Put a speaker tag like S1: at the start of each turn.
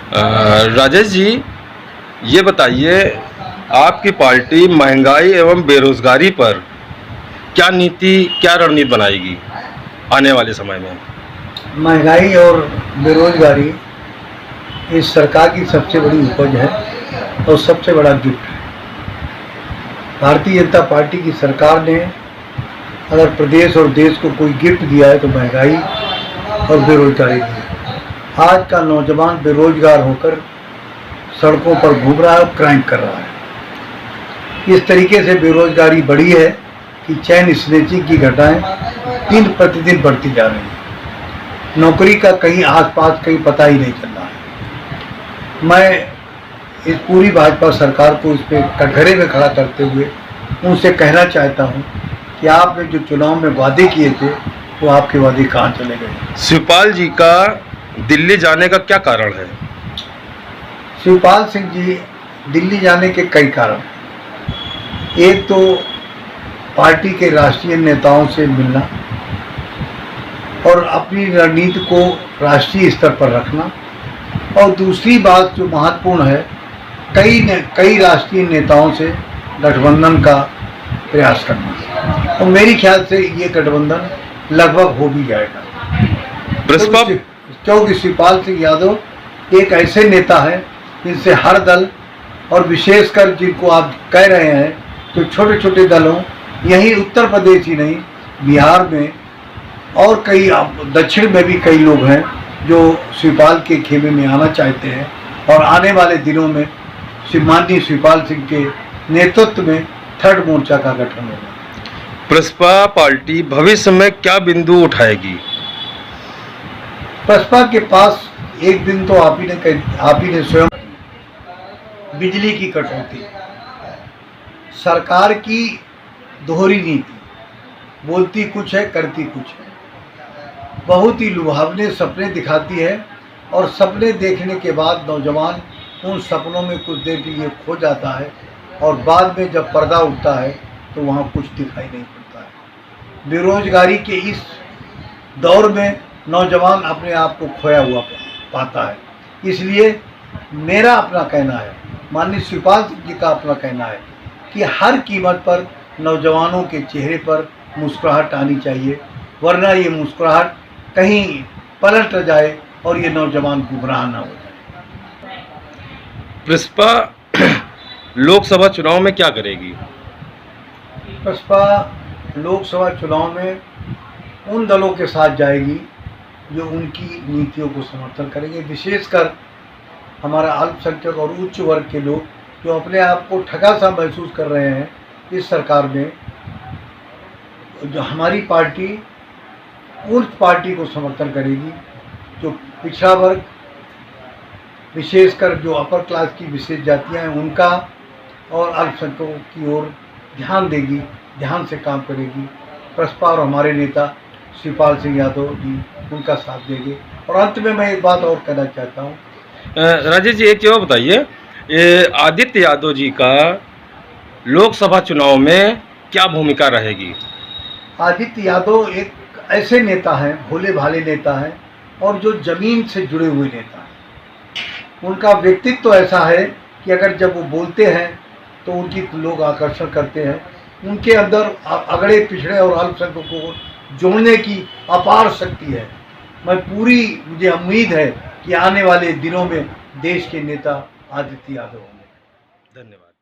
S1: राजेश जी, ये बताइए, आपकी पार्टी महंगाई एवं बेरोजगारी पर क्या नीति, क्या रणनीति बनाएगी आने वाले समय में?
S2: महंगाई और बेरोजगारी इस सरकार की सबसे बड़ी उपज है और सबसे बड़ा गिफ्ट है। भारतीय जनता पार्टी की सरकार ने अगर प्रदेश और देश को कोई गिफ्ट दिया है तो महंगाई और बेरोजगारी दी है। आज का नौजवान बेरोजगार होकर सड़कों पर घूम रहा है और क्राइम कर रहा है। इस तरीके से बेरोजगारी बढ़ी है कि चैन स्नैचिंग की घटनाएं दिन प्रतिदिन बढ़ती जा रही हैं। नौकरी का कहीं आसपास कहीं पता ही नहीं चल रहा है। मैं इस पूरी भाजपा सरकार को इस पे कटघरे में खड़ा करते हुए उनसे कहना चाहता हूं कि आपने जो चुनाव में वादे किए थे वो आपके वादे कहाँ चले गए?
S1: शिवपाल जी का दिल्ली जाने का क्या कारण है?
S2: शिवपाल सिंह जी दिल्ली जाने के कई कारण हैं। एक तो पार्टी के राष्ट्रीय नेताओं से मिलना और अपनी रणनीति को राष्ट्रीय स्तर पर रखना, और दूसरी बात जो महत्वपूर्ण है, कई राष्ट्रीय नेताओं से गठबंधन का प्रयास करना। और मेरी ख्याल से ये गठबंधन लगभग हो भी जाएगा, क्योंकि शिवपाल सिंह यादव एक ऐसे नेता है जिनसे हर दल, और विशेषकर जिनको आप कह रहे हैं तो छोटे छोटे दलों, यही उत्तर प्रदेश ही नहीं, बिहार में और कई दक्षिण में भी कई लोग हैं जो शिवपाल के खेमे में आना चाहते हैं। और आने वाले दिनों में माननीय शिवपाल सिंह के नेतृत्व में थर्ड मोर्चा का गठन होगा।
S1: प्रसपा पार्टी भविष्य में क्या बिंदु उठाएगी?
S2: प्रसपा के पास एक दिन तो आप ही ने स्वयं, बिजली की कटौती, सरकार की दोहरी नीति, बोलती कुछ है करती कुछ है, बहुत ही लुभावने सपने दिखाती है, और सपने देखने के बाद नौजवान उन सपनों में कुछ देर के लिए खो जाता है, और बाद में जब पर्दा उठता है तो वहाँ कुछ दिखाई नहीं पड़ता है। बेरोजगारी के इस दौर में नौजवान अपने आप को खोया हुआ पाता है। इसलिए मेरा अपना कहना है, माननीय शिवपाल सिंह जी का अपना कहना है कि हर कीमत पर नौजवानों के चेहरे पर मुस्कुराहट आनी चाहिए, वरना ये मुस्कुराहट कहीं पलट जाए और ये नौजवान गुमराह ना हो जाए।
S1: प्रसपा लोकसभा चुनाव में क्या करेगी?
S2: प्रसपा लोकसभा चुनाव में उन दलों के साथ जाएगी जो उनकी नीतियों को समर्थन करेंगे, विशेषकर हमारा अल्पसंख्यक और उच्च वर्ग के लोग जो अपने आप को ठगा सा महसूस कर रहे हैं इस सरकार में। जो हमारी पार्टी उस पार्टी को समर्थन करेगी जो पिछड़ा वर्ग, विशेषकर जो अपर क्लास की विशेष जातियां हैं उनका, और अल्पसंख्यकों की ओर ध्यान देगी, ध्यान से काम करेगी। प्रसपा और हमारे नेता शिवपाल सिंह यादव जी उनका साथ देंगे। और अंत में मैं एक बात और कहना चाहता हूँ।
S1: राजेश जी, एक चीज़ बताइए, आदित्य यादव जी का लोकसभा चुनाव में क्या भूमिका रहेगी?
S2: आदित्य यादव एक ऐसे नेता हैं, भोले भाले नेता हैं, और जो जमीन से जुड़े हुए नेता हैं। उनका व्यक्तित्व तो ऐसा है कि अगर जब वो बोलते हैं तो उनकी लोग आकर्षण करते हैं। उनके अंदर अगड़े पिछड़े और अल्पसंख्यकों को जोड़ने की अपार शक्ति है। मुझे उम्मीद है कि आने वाले दिनों में देश के नेता आदित्य यादव होंगे।
S1: धन्यवाद।